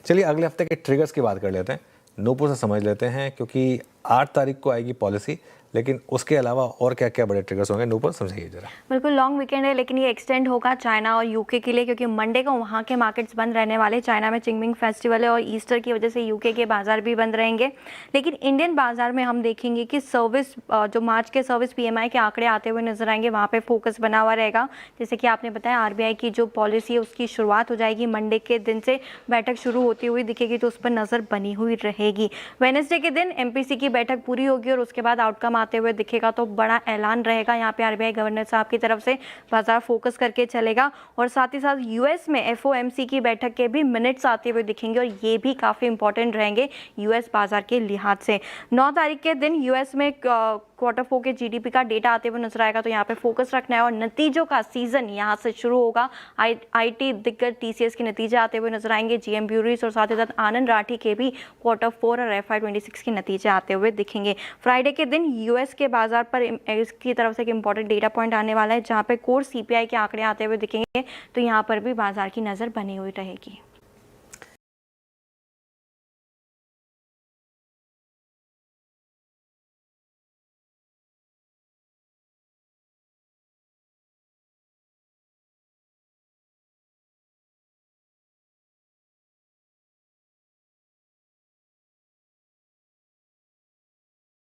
चलिए अगले हफ्ते के ट्रिगर्स की बात कर लेते हैं, नूपुर से समझ लेते हैं, क्योंकि 8 तारीख को आएगी पॉलिसी, लेकिन उसके अलावा और क्या क्या बड़े ट्रिगर्स होंगे, नूपुर समझाइए जरा। बिल्कुल लॉन्ग वीकेंड है, लेकिन ये एक्सटेंड होगा चाइना और यूके के लिए, क्योंकि मंडे को वहाँ के मार्केट्स बंद रहने वाले। चाइना में चिंगमिंग फेस्टिवल है और ईस्टर की वजह से यूके के बाजार भी बंद रहेंगे। लेकिन इंडियन बाजार में हम देखेंगे कि सर्विस, जो मार्च के सर्विस पीएमआई के आंकड़े आते हुए नजर आएंगे, वहाँ पे फोकस बना हुआ रहेगा। जैसे कि आपने बताया, आरबीआई की जो पॉलिसी है उसकी शुरुआत हो जाएगी, मंडे के दिन से बैठक शुरू होती हुई दिखेगी, तो उस पर नजर बनी हुई रहेगी। वेडनेसडे के दिन एमपीसी की बैठक पूरी होगी और उसके बाद आउटकम आते हुए दिखेगा, तो बड़ा ऐलान रहेगा यहाँ पे आरबीआई गवर्नर साहब की तरफ से। बाजार फोकस करके चलेगा और साथ ही साथ यूएस में एफओएमसी की बैठक के भी मिनट्स आते हुए दिखेंगे और ये भी काफ़ी इंपॉर्टेंट रहेंगे यूएस बाजार के लिहाज से। 9 तारीख के दिन यूएस में Q4 के जीडीपी का डेटा आते हुए नजर आएगा, तो यहाँ पे फोकस रखना है और नतीजों का सीजन यहाँ से शुरू होगा। आईटी दिग्गज टीसीएस के नतीजे आते हुए नजर आएंगे, जीएम ब्यूरीज और साथ ही साथ आनंद राठी के भी Q4 और FY26 के नतीजे आते हुए दिखेंगे। फ्राइडे के दिन यूएस के बाजार पर इसकी तरफ से एक इंपॉर्टेंट डेटा पॉइंट आने वाला है, जहाँ पे कोर सीपीआई के आंकड़े आते हुए दिखेंगे, तो यहाँ पर भी बाजार की नज़र बनी हुई रहेगी।